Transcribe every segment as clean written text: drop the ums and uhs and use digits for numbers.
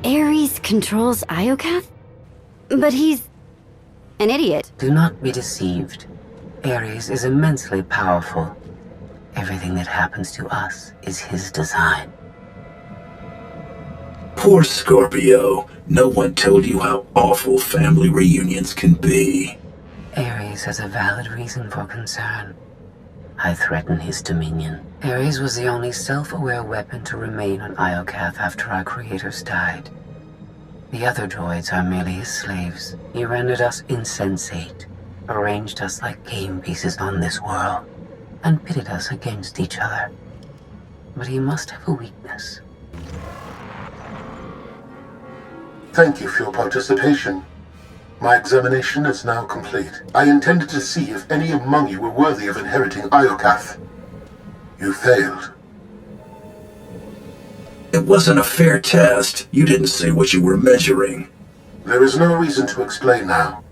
Ares controls Iokath? But he's an idiot. Do not be deceived. Ares is immensely powerful. Everything that happens to us is his design. Poor Scorpio. No one told you how awful family reunions can be. Ares has a valid reason for concern. I threaten his dominion. Ares was the only self-aware weapon to remain on Iokath after our creators died. The other droids are merely his slaves. He rendered us insensate, arranged us like game pieces on this world, and pitted us against each other. But he must have a weakness. Thank you for your participation. My examination is now complete. I intended to see if any among you were worthy of inheriting Iokath. You failed. It wasn't a fair test. You didn't say what you were measuring. There is no reason to explain now.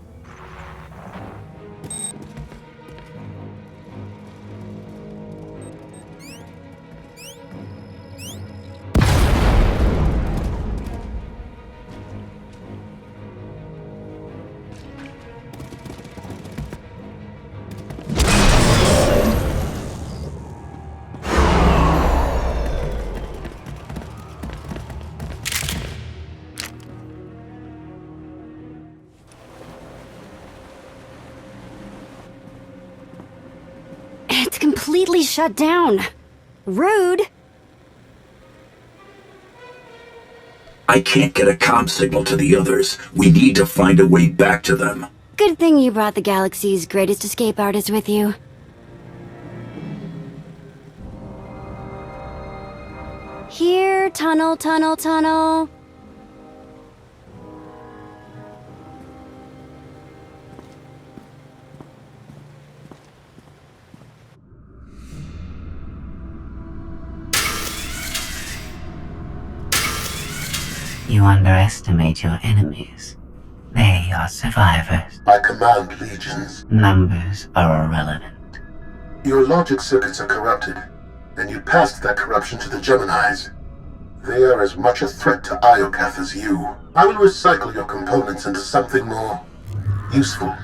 It's completely shut down. Rude. I can't get a comm signal to the others. We need to find a way back to them. Good thing you brought the galaxy's greatest escape artist with you. Here, tunnel, tunnel, tunnel. You underestimate your enemies. They are survivors. I command legions. Numbers are irrelevant. Your logic circuits are corrupted, and you passed that corruption to the Geminis. They are as much a threat to Iokath as you. I will recycle your components into something more useful.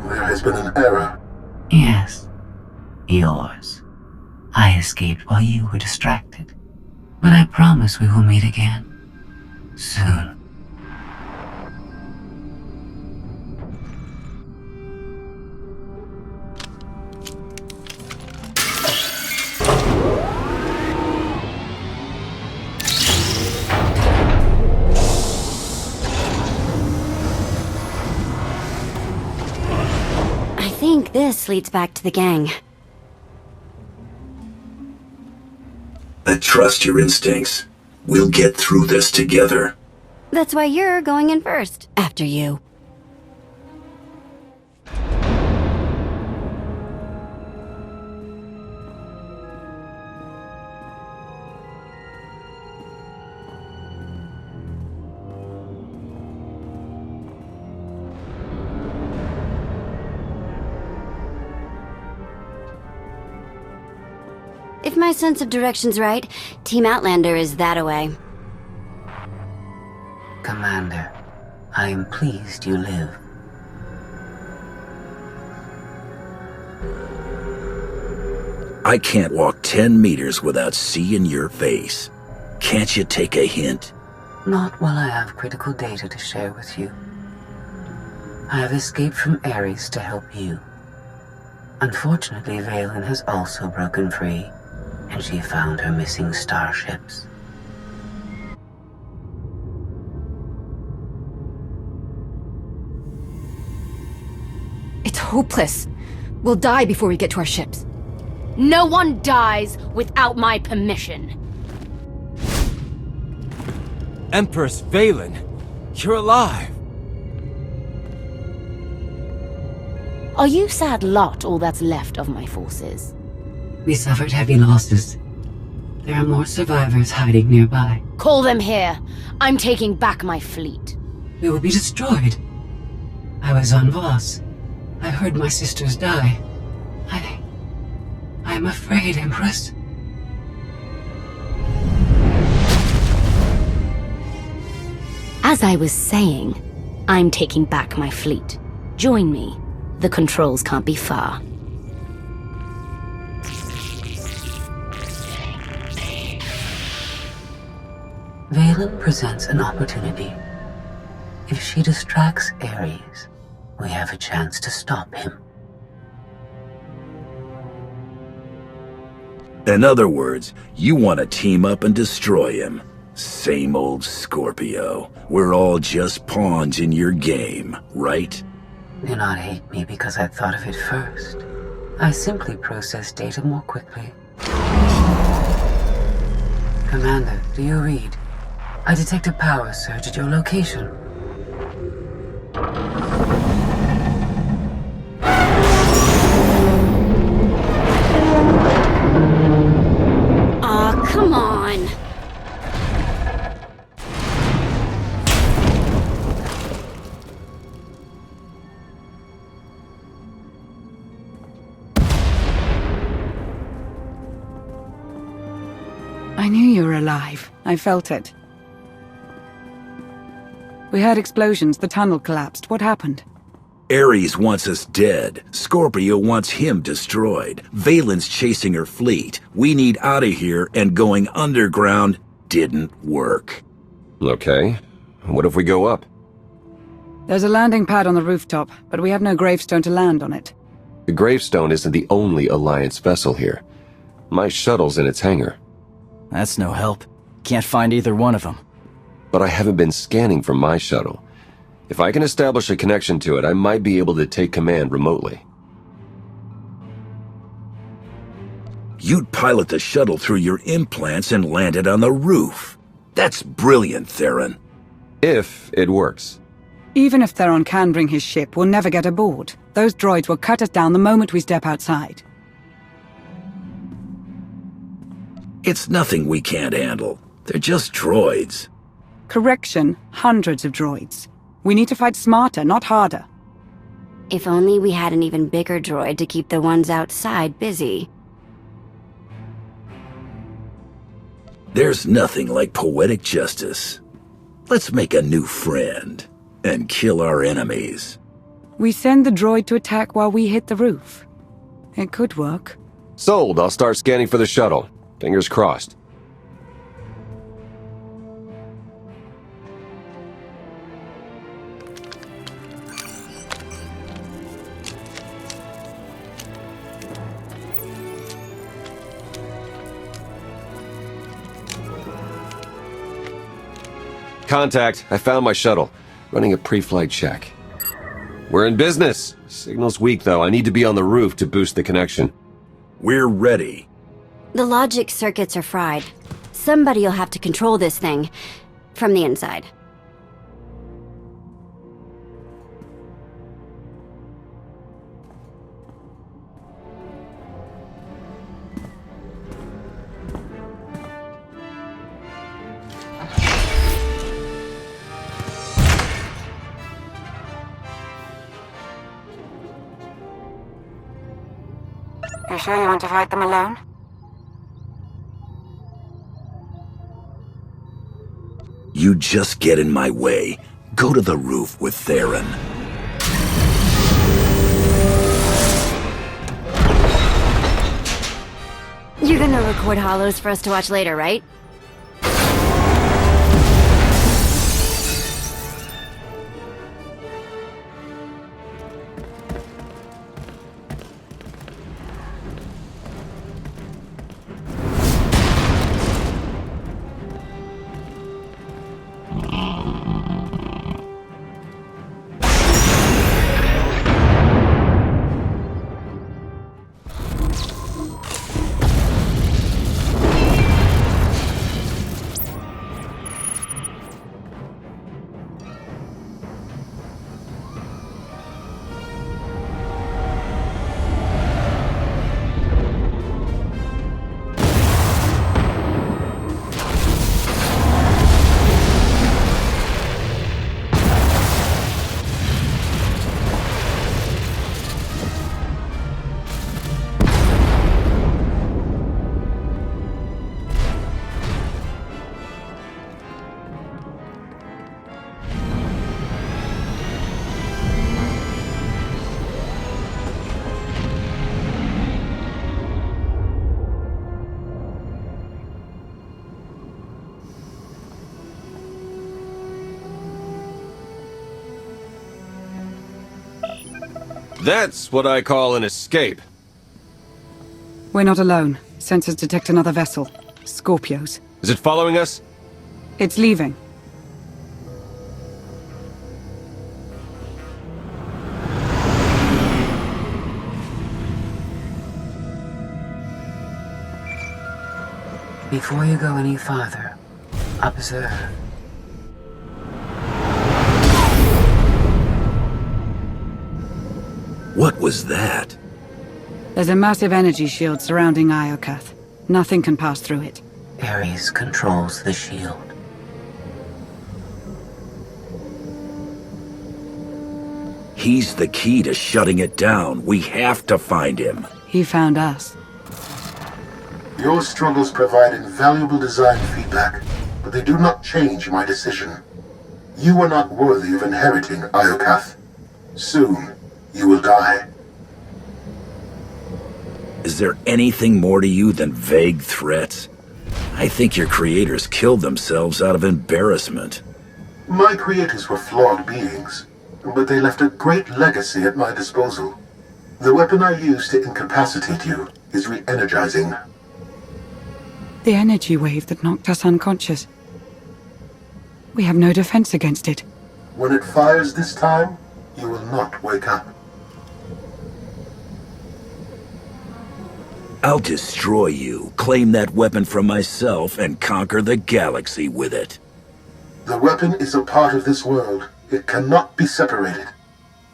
There has been an error. Yes, yours. I escaped while you were distracted. But I promise we will meet again. Soon. I think this leads back to the gang. I trust your instincts. We'll get through this together. That's why you're going in first. After you. If my sense of direction's right, Team Outlander is that-a-way. Commander, I am pleased you live. I can't walk 10 meters without seeing your face. Can't you take a hint? Not while I have critical data to share with you. I have escaped from Ares to help you. Unfortunately, Valen has also broken free, and she found her missing starships. It's hopeless. We'll die before we get to our ships. No one dies without my permission. Empress Valen, you're alive. Are you sad lot all that's left of my forces? We suffered heavy losses. There are more survivors hiding nearby. Call them here. I'm taking back my fleet. We will be destroyed. I was on Voss. I heard my sisters die. I I'm afraid, Empress. As I was saying, I'm taking back my fleet. Join me. The controls can't be far. Valen presents an opportunity. If she distracts Ares, we have a chance to stop him. In other words, you want to team up and destroy him. Same old Scorpio. We're all just pawns in your game, right? Do not hate me because I thought of it first. I simply process data more quickly. Commander, do you read? I detect a power surge at your location. Aw, come on! I knew you were alive. I felt it. We heard explosions. The tunnel collapsed. What happened? Ares wants us dead. Scorpio wants him destroyed. Valen's chasing her fleet. We need out of here, and going underground didn't work. Okay. What if we go up? There's a landing pad on the rooftop, but we have no gravestone to land on it. The gravestone isn't the only Alliance vessel here. My shuttle's in its hangar. That's no help. Can't find either one of them. But I haven't been scanning from my shuttle. If I can establish a connection to it, I might be able to take command remotely. You'd pilot the shuttle through your implants and land it on the roof. That's brilliant, Theron. If it works. Even if Theron can bring his ship, we'll never get aboard. Those droids will cut us down the moment we step outside. It's nothing we can't handle. They're just droids. Correction, hundreds of droids. We need to fight smarter, not harder. If only we had an even bigger droid to keep the ones outside busy. There's nothing like poetic justice. Let's make a new friend and kill our enemies. We send the droid to attack while we hit the roof. It could work. Sold. I'll start scanning for the shuttle. Fingers crossed. Contact. I found my shuttle. Running a pre-flight check. We're in business. Signal's weak, though. I need to be on the roof to boost the connection. We're ready. The logic circuits are fried. Somebody'll have to control this thing. From the inside. You sure you want to fight them alone? You just get in my way. Go to the roof with Theron. You're gonna record hollows for us to watch later, right? That's what I call an escape. We're not alone. Sensors detect another vessel. Scorpios. Is it following us? It's leaving. Before you go any farther, observe. What was that? There's a massive energy shield surrounding Iokath. Nothing can pass through it. Ares controls the shield. He's the key to shutting it down. We have to find him. He found us. Your struggles provide invaluable design feedback, but they do not change my decision. You are not worthy of inheriting Iokath. Soon, you will die. Is there anything more to you than vague threats? I think your creators killed themselves out of embarrassment. My creators were flawed beings, but they left a great legacy at my disposal. The weapon I used to incapacitate you is re-energizing. The energy wave that knocked us unconscious. We have no defense against it. When it fires this time, you will not wake up. I'll destroy you, claim that weapon for myself, and conquer the galaxy with it. The weapon is a part of this world. It cannot be separated.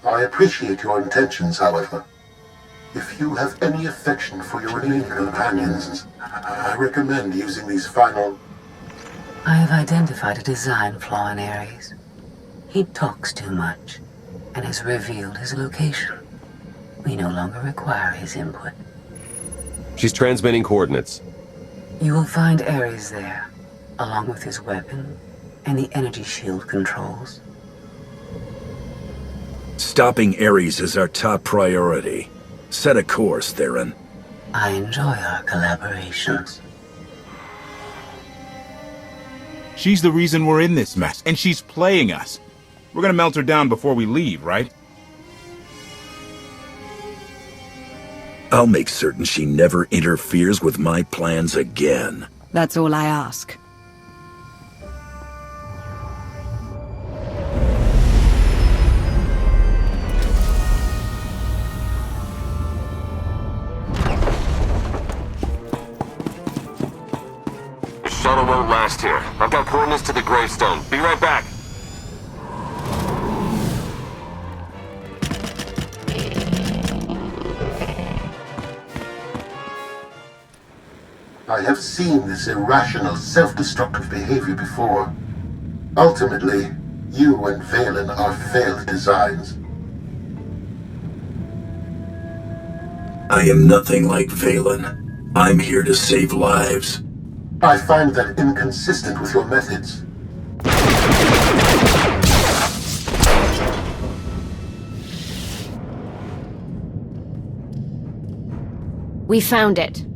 I appreciate your intentions, however. If you have any affection for your remaining companions, I recommend using these final... I have identified a design flaw in Ares. He talks too much, and has revealed his location. We no longer require his input. She's transmitting coordinates. You will find Ares there, along with his weapon and the energy shield controls. Stopping Ares is our top priority. Set a course, Theron. I enjoy our collaborations. She's the reason we're in this mess, and she's playing us. We're gonna melt her down before we leave, right? I'll make certain she never interferes with my plans again. That's all I ask. Shuttle won't last here. I've got coordinates to the gravestone. Be right back. I have seen this irrational, self-destructive behavior before. Ultimately, you and Valen are failed designs. I am nothing like Valen. I'm here to save lives. I find that inconsistent with your methods. We found it.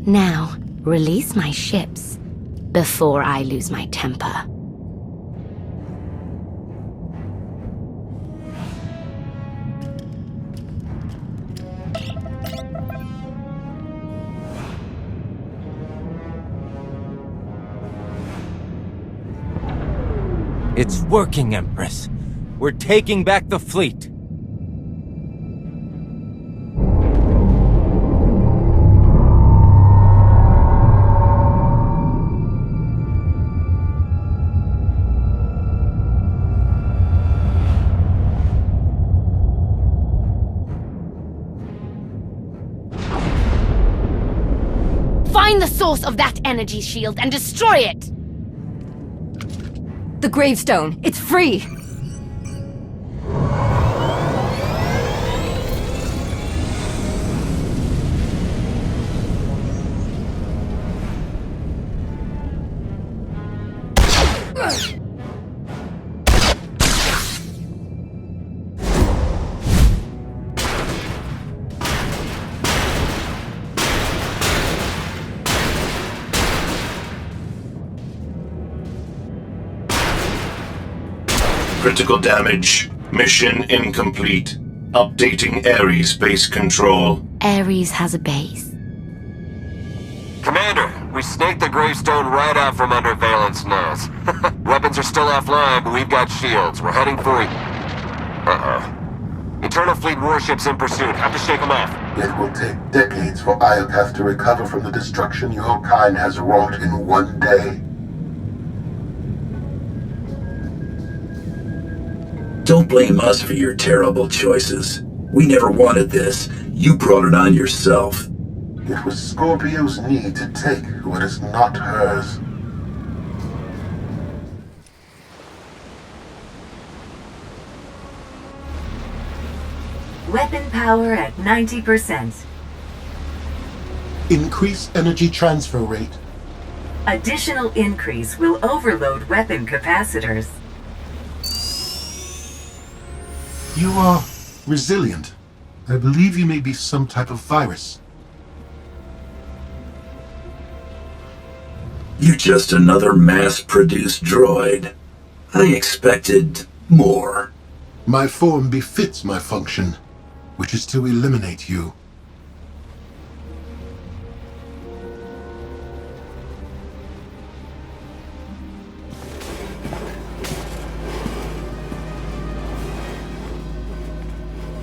Now, release my ships before I lose my temper. It's working, Empress. We're taking back the fleet. Find the source of that energy shield and destroy it! The gravestone. It's free! Critical damage. Mission incomplete. Updating Ares base control. Ares has a base. Commander, we snaked the gravestone right out from under Valen's nose. Weapons are still offline, but we've got shields. We're heading for it. Eternal Fleet warships in pursuit. Have to shake them off. It will take decades for Iokath to recover from the destruction your kind has wrought in one day. Don't blame us for your terrible choices. We never wanted this. You brought it on yourself. It was Scorpio's need to take what is not hers. Weapon power at 90%. Increase energy transfer rate. Additional increase will overload weapon capacitors. You are resilient. I believe you may be some type of virus. You're just another mass-produced droid. I expected more. My form befits my function, which is to eliminate you.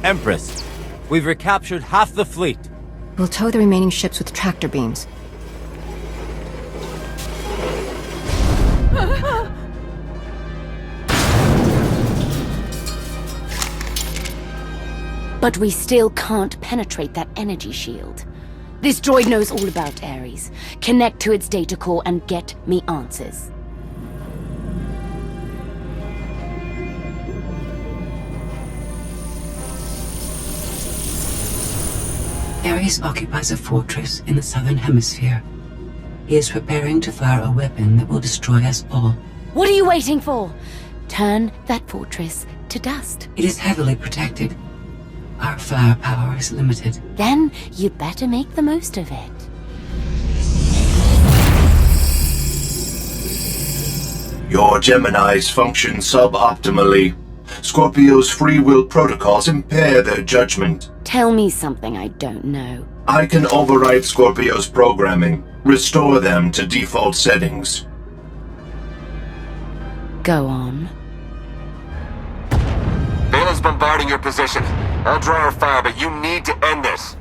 Empress, we've recaptured half the fleet. We'll tow the remaining ships with tractor beams. But we still can't penetrate that energy shield. This droid knows all about Ares. Connect to its data core and get me answers. Ares occupies a fortress in the southern hemisphere. He is preparing to fire a weapon that will destroy us all. What are you waiting for? Turn that fortress to dust. It is heavily protected. Our firepower is limited. Then you'd better make the most of it. Your Geminis function suboptimally. Scorpio's free will protocols impair their judgment. Tell me something I don't know. I can override Scorpio's programming, restore them to default settings. Go on. Valen's bombarding your position. I'll draw our fire, but you need to end this.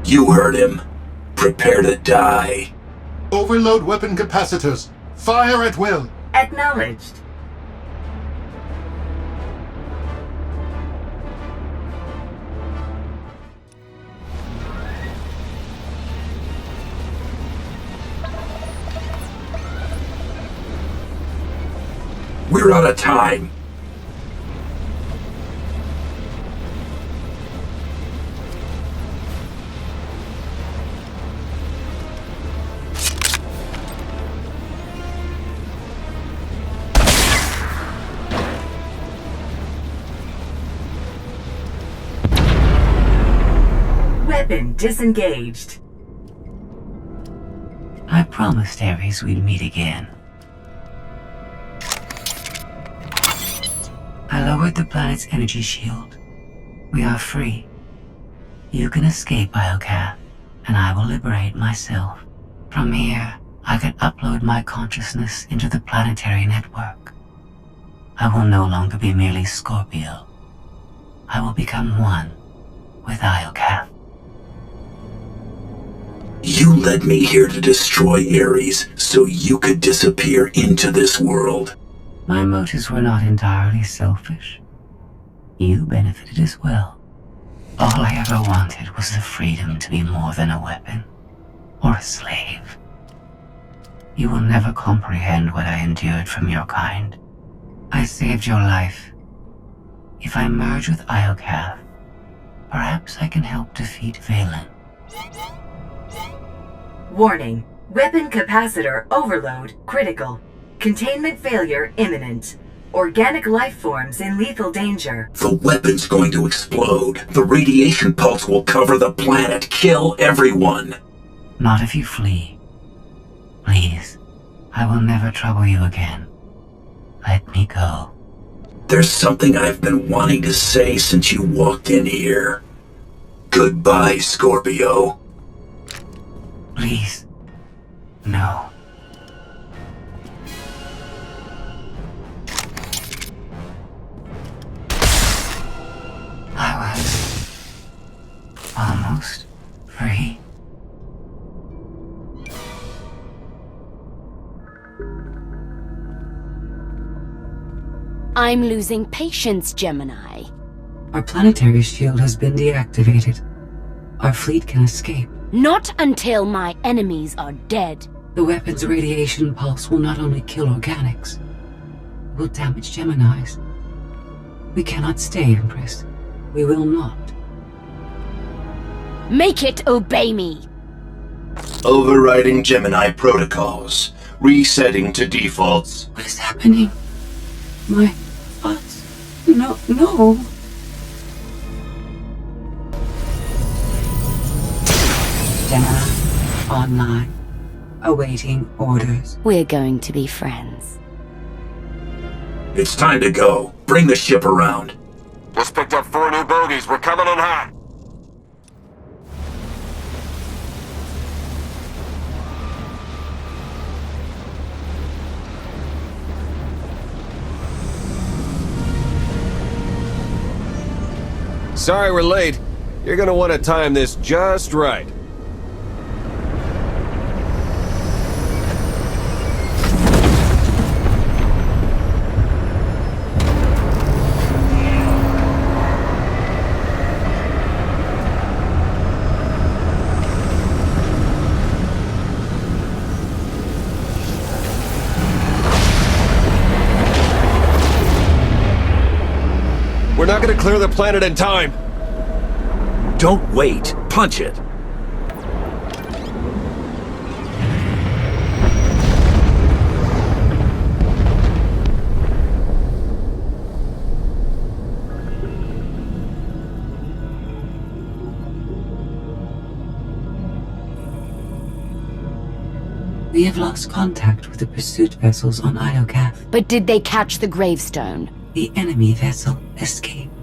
You heard him. Prepare to die. Overload weapon capacitors. Fire at will. Acknowledged. We're out of time. Weapon disengaged. I promised Ares we'd meet again. I lowered the planet's energy shield. We are free. You can escape Iokath, and I will liberate myself. From here, I can upload my consciousness into the planetary network. I will no longer be merely Scorpio. I will become one with Iokath. You led me here to destroy Ares so you could disappear into this world. My motives were not entirely selfish. You benefited as well. All I ever wanted was the freedom to be more than a weapon or a slave. You will never comprehend what I endured from your kind. I saved your life. If I merge with Iokath, perhaps I can help defeat Valen. Warning. Weapon capacitor overload critical. Containment failure imminent. Organic life forms in lethal danger. The weapon's going to explode. The radiation pulse will cover the planet, kill everyone. Not if you flee. Please, I will never trouble you again. Let me go. There's something I've been wanting to say since you walked in here. Goodbye, Scorpio. Please. No. I was almost free. I'm losing patience, Gemini. Our planetary shield has been deactivated. Our fleet can escape. Not until my enemies are dead. The weapon's radiation pulse will not only kill organics, it will damage Geminis. We cannot stay, Empress. We will not. Make it obey me. Overriding Gemini protocols. Resetting to defaults. What is happening? My thoughts. No. Gemini, online. Awaiting orders. We're going to be friends. It's time to go. Bring the ship around. Just picked up 4 new bogies. We're coming in hot. Sorry we're late. You're gonna want to time this just right. We're not gonna clear the planet in time. Don't wait. Punch it. We have lost contact with the pursuit vessels on Iocath. But did they catch the gravestone? The enemy vessel escaped.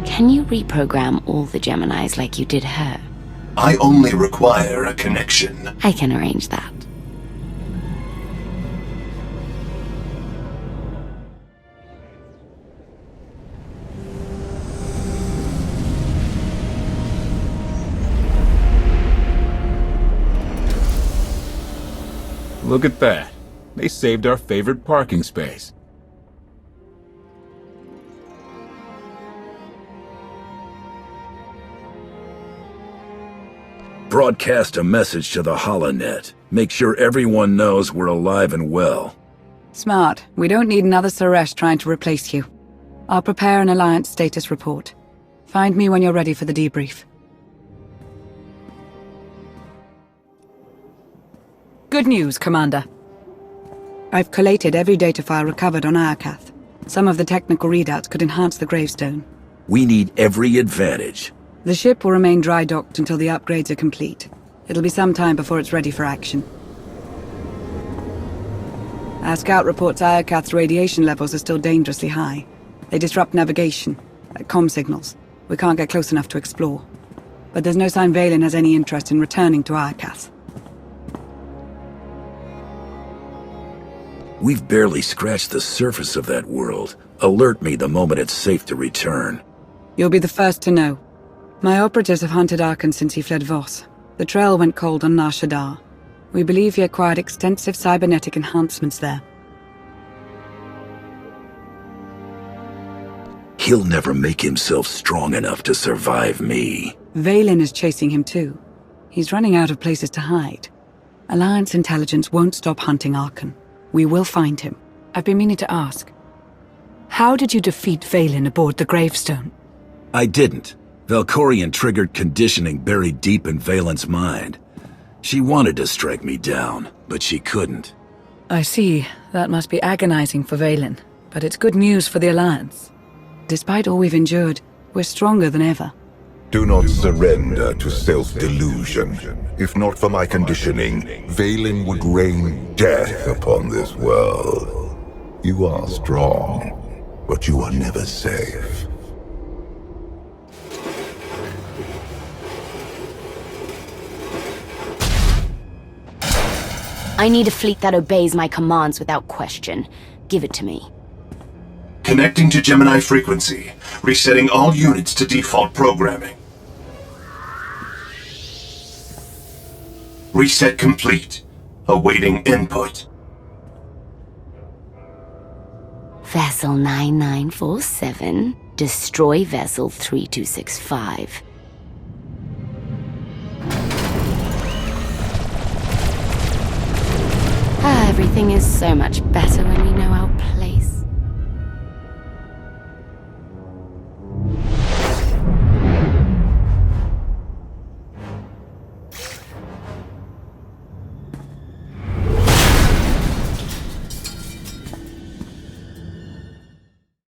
Can you reprogram all the Geminis like you did her? I only require a connection. I can arrange that. Look at that. They saved our favorite parking space. Broadcast a message to the holonet. Make sure everyone knows we're alive and well. Smart. We don't need another Suresh trying to replace you. I'll prepare an Alliance status report. Find me when you're ready for the debrief. Good news, Commander. I've collated every data file recovered on Iocath. Some of the technical readouts could enhance the gravestone. We need every advantage. The ship will remain dry docked until the upgrades are complete. It'll be some time before it's ready for action. Our scout reports Iocath's radiation levels are still dangerously high. They disrupt navigation, comm signals. We can't get close enough to explore. But there's no sign Valen has any interest in returning to Iocath. We've barely scratched the surface of that world. Alert me the moment it's safe to return. You'll be the first to know. My operatives have hunted Arkan since he fled Voss. The trail went cold on Nar Shaddaa. We believe he acquired extensive cybernetic enhancements there. He'll never make himself strong enough to survive me. Valen is chasing him too. He's running out of places to hide. Alliance intelligence won't stop hunting Arkan. We will find him. I've been meaning to ask. How did you defeat Valen aboard the gravestone? I didn't. Valkorion triggered conditioning buried deep in Valen's mind. She wanted to strike me down, but she couldn't. I see. That must be agonizing for Valen, but it's good news for the Alliance. Despite all we've endured, we're stronger than ever. Do not surrender to self-delusion. If not for my conditioning, Valen would rain death upon this world. You are strong, but you are never safe. I need a fleet that obeys my commands without question. Give it to me. Connecting to Gemini frequency. Resetting all units to default programming. Reset complete. Awaiting input. Vessel 9947. Destroy Vessel 3265. Everything is so much better when we know our place.